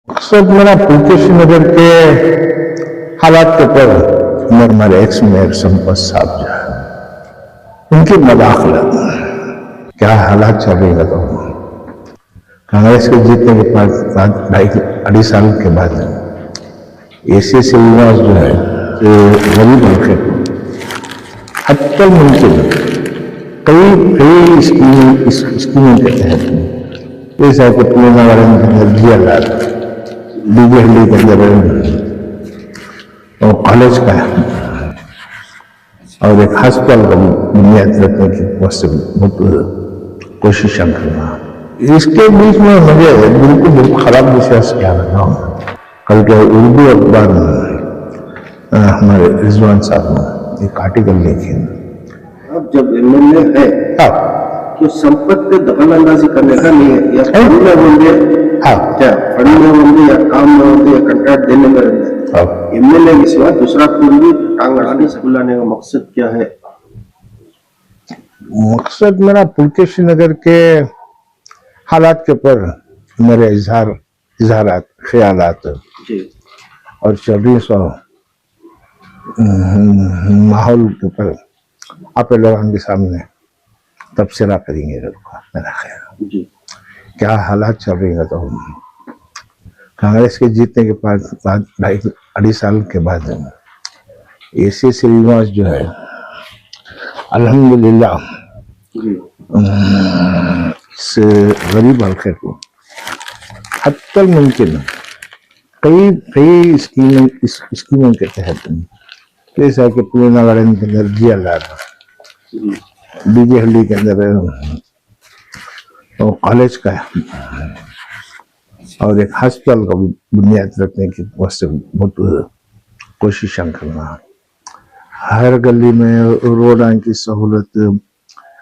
मकसद मेरा पुलकेशी नगर के हालात के ऊपर हमारे एक्स मेयर संपत साहब जो है उनकी मदाखलत क्या हालात चल रही है। तो कांग्रेस के जीतने के बाद 2.5 के बाद ऐसे श्रीनिवास जो है गरीब हल्के को हत्या मुमकिन कई स्कीमों के तहत जैसा कि पूर्णावरण के अंदर दिया जा रहा बीजेहली के अंदर और कॉलेज का और एक हॉस्पिटल का बुनियाद रखने की बहुत कोशिश करना। इसके बीच में मुझे बिल्कुल बहुत खराब विश्वास क्या लगा। कल के उर्दू अखबार में हमारे रिजवान साहब ने एक आर्टिकल लिखे। अब जब एमएलए है तो संपत्ति दखल अंदाजी करने का नहीं है या फंड में होंगे, क्या फंड में होंगे या काम में होंगे या कंट्रैक्ट देने में होंगे। एमएलए के सिवा दूसरा कोई भी टांग अड़ाने से बुलाने का मकसद क्या है? मकसद मेरा पुलकेशी नगर के हालात के ऊपर मेरे इजहारात ख्यालात और चल रही सो माहौल के ऊपर आप लोगों के सामने तबसरा करेंगे। मेरा ख्याल क्या हालात चल रही है। तो कांग्रेस के जीतने के बाद 2.5 के बाद ऐसे श्रीनिवास जो है अल्हम्दुलिल्लाह इस गरीब हल्के को हत्या मुमकिन कई स्कीमों के तहत जैसा कि पूर्णावरण के अंदर दिया जा रहा बीजेहली के अंदर और कॉलेज का और एक हॉस्पिटल का बुनियाद रखने की बहुत कोशिश करना। हर गली में रोडों की सहूलत,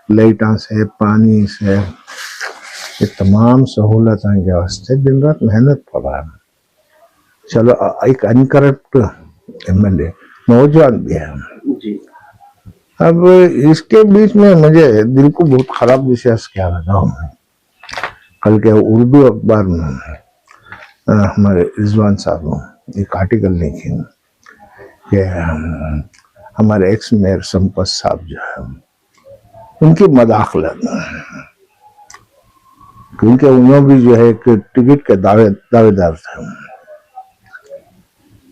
लाइटां से, पानी से, ये तमाम सहूलतों के वास्ते दिन रात मेहनत कर रहा है। चलो एक अनकरप्ट एमएलए नौजवान भी है। अब इसके बीच में मुझे दिल को बहुत खराब विश्वास क्या लगा। कल के उर्दू अखबार में हमारे रिजवान साहब ने एक आर्टिकल लिखे कि हमारे एक्स मेयर संपत साहब जो है उनकी मदाखलत, क्योंकि उन्होंने भी जो है एक टिकट के दावेदार थे।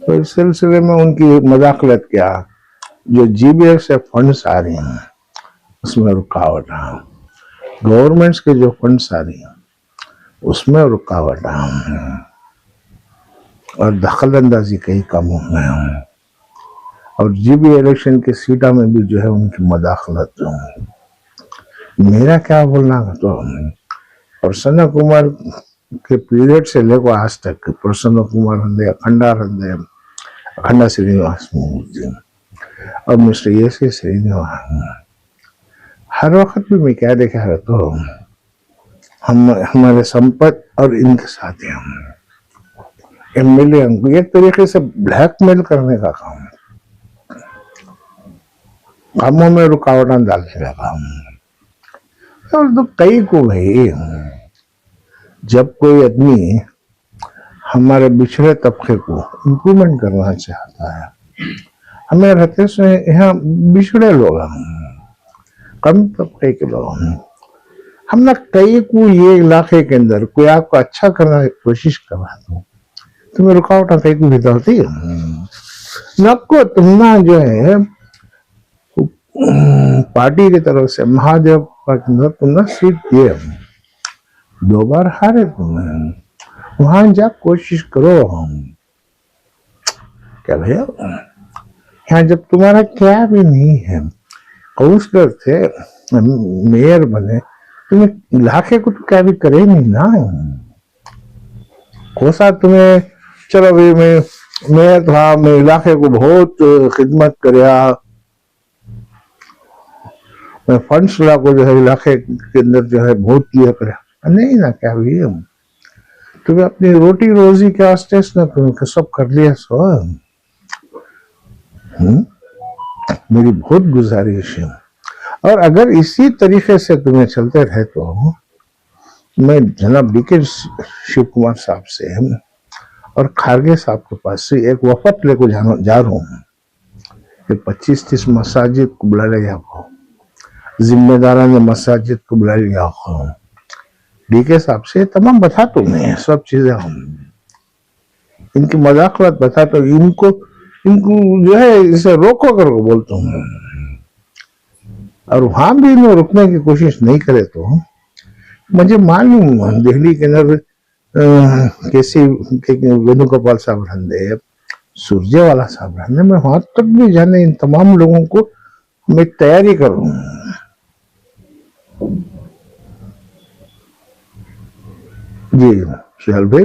तो इस सिलसिले में उनकी मदाखलत क्या, जो जीबीएफ से फंड्स आ रही हैं उसमें रुकावट है, गवर्नमेंट्स के जो फंड्स आ रही हैं उसमें रुकावट है और दखल अंदाजी कई कामों में और जीबी इलेक्शन की सीटा में भी जो है उनकी मदाखलत। मेरा क्या बोलना है, तो प्रसन्न कुमार के पीरियड से लेकर आज तक प्रसन्न कुमार हंदे, अखंडा श्रीनिवास मूर्ति और मिस्टर एस श्रीनिवास, हर वक्त भी मैं क्या देखा है, तो हमारे संपत और इनके साथ हम एमएलए को एक तरीके से ब्लैकमेल करने का काम, कामों में रुकावट डालने का काम। और तो कई को भाई, जब कोई आदमी हमारे पिछड़े तबके को इम्प्रूवमेंट करना चाहता है, हमें रहते से यहाँ पिछड़े लोग, कम तबके के लोग, हमने कई को ये इलाके के अंदर कोई आपको अच्छा करने की कोशिश करवा दो, तुम्हें रुकावट कई को भी डालती है। नक्को तुमना जो है पार्टी की तरफ से महादेव के अंदर तुमने सीट दिए, 2 बार हारे तुम्हें, वहां जा कोशिश करो। क्या भैया, यहाँ जब तुम्हारा क्या भी नहीं है, काउंसलर थे, मेयर बने, तुम्हें इलाके को तो क्या भी करे नहीं ना। कोसा तुम्हें चलो भाई मैं मेयर था, मैं इलाके को बहुत खिदमत करया, मैं फंड्स को जो है इलाके के अंदर जो है बहुत किया करे, नहीं ना क्या भी तुम्हें अपनी रोटी रोजी के वास्ते ना तुम्हें सब कर लिया। सो मेरी बहुत गुजारिश है, और अगर इसी तरीके से तुम्हें चलते रहे तो मैं जनाब डीके शिव कुमार साहब से और खारगे साहब के पास से एक वफद लेको जा रहा हूँ कि 25-30 मसाजिद को बुला लिया को, जिम्मेदारा ने मसाजिद को बुला लिया को, डीके साहब से तमाम बताता हूँ मैं सब चीजें। हम इनकी मजाकत बताता हूँ, इनको जो है इसे रोको कर बोलता हूँ, और वहां भी इन्हें रुकने की कोशिश नहीं करे तो मुझे मालूम दिल्ली के अंदर कैसे वेणुगोपाल साहब रहंदे, सुरजेवाला साहब रहंदे, मैं वहां तक भी जाने इन तमाम लोगों को मैं तैयारी करूं। जी सुहेल भाई,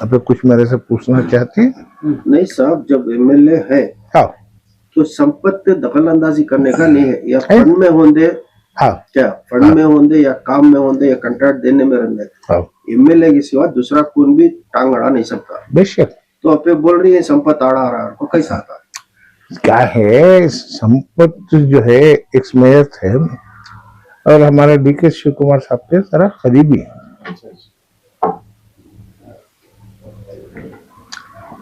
आप कुछ मेरे से पूछना चाहते हैं? नहीं साहब, जब एमएलए है हाँ तो संपत्ति दखल अंदाजी करने का नहीं है, या फंड में होंगे, हाँ क्या फंड में होंगे या काम में होंगे या कंट्रैक्ट देने में रहने, हाँ एमएलए के सिवा दूसरा कौन भी टांग अड़ा नहीं सकता। बेशक। तो आप बोल रही है संपत्ति आड़ा रहा को कैसा आता? क्या है, संपत्ति जो है एक मेयर थे और हमारे डीके शिव कुमार साहब के सारा करीबी,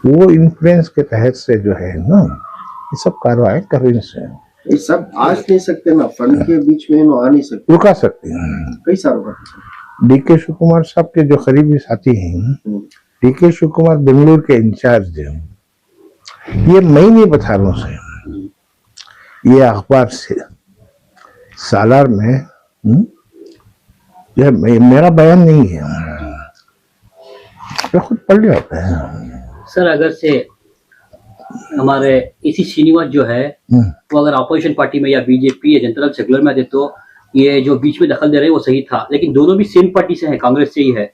वो इन्फ्लुएंस के तहत से जो है ना ये सब कार्रवाई कर रही से। ये सब आज नहीं सकते ना, फंड के बीच में आ नहीं सकते, रुका सकते हैं। कैसा रुका? डीके शिव कुमार साहब के जो करीबी साथी हैं, डीके शिव कुमार बेंगलुरु के इंचार्ज हैं, ये मैं नहीं बता रहा हूँ, ये अखबार से सालार में यह मेरा बयान नहीं है, मैं खुद पढ़ लिया होता है। सर अगर से हमारे इसी श्रीनिवास जो है वो अगर अपोजिशन पार्टी में या बीजेपी या जनता दल सेक्युलर में आते तो ये जो बीच में दखल दे रहे हैं वो सही था, लेकिन दोनों भी सेम पार्टी से हैं, कांग्रेस से ही है,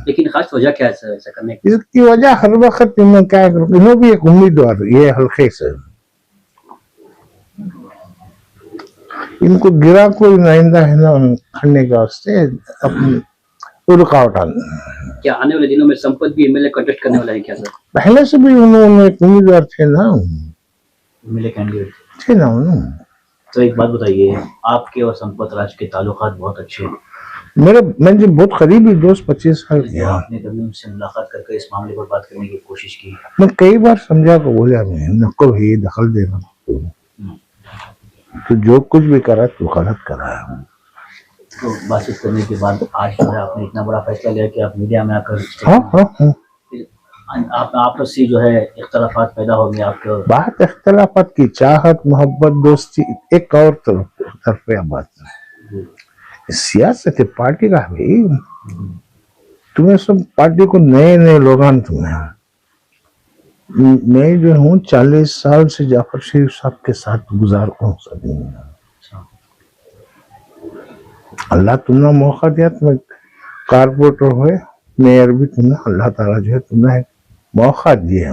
लेकिन खास वजह क्या है सर ऐसा करने की? इसकी वजह हर वक्त इन्होंने क्या, इन्होंने भी एक उम्मीदवार ये हल्के से इनको गिरा कोई नाइंदा है ना खड़ने के वास्ते अपनी रुकावट आना। क्या आने वाले दिनों में संपत भी एमएलए कंटेस्ट करने वाला है क्या सर? पहले से भी उन्होंने एक उम्मीदवार थे ना, एमएलए कैंडिडेट थे ना उन्होंने। तो एक बात बताइए, आपके और संपत राज के ताल्लुकात बहुत अच्छे हैं, मैंने बहुत करीबी दोस्त 25 साल तो किया। आपने कभी उनसे मुलाकात करके इस मामले पर बात करने की कोशिश की? मैं कई बार समझा को बोला मैं नको भाई दखल देना, तो जो कुछ भी करा तो गलत करा है। तो बातचीत करने के बाद आज जो है आपने इतना बड़ा फैसला लिया कि आप मीडिया में आकर हाँ आप आपस से जो है इख्तलाफात पैदा हो गए आपके, और बात इख्तलाफात की, चाहत मोहब्बत दोस्ती एक और तरफ बात सियासत है पार्टी का भाई, तुम्हें सब पार्टी को नए नए लोग तुम्हें, मैं जो हूँ 40 साल से जाफर शरीफ साहब के साथ गुजारता हूँ सभी। अल्लाह तुमने मौका दिया, तुम्हें कारपोरेटर हुए, मेयर भी तुमने, अल्लाह ताला जो है तुमने मौका दिया।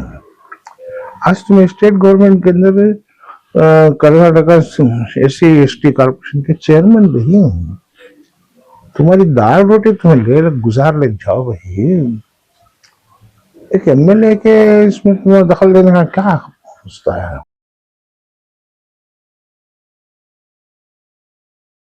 आज तुम स्टेट गवर्नमेंट के अंदर कर्नाटका SC/ST कॉर्पोरेशन के चेयरमैन रही हो, तुम्हारी दाल रोटी तुम्हें ले गुजार ले जाओ भाई, एक एमएलए के इसमें तुम्हें दखल देने का क्या होता है?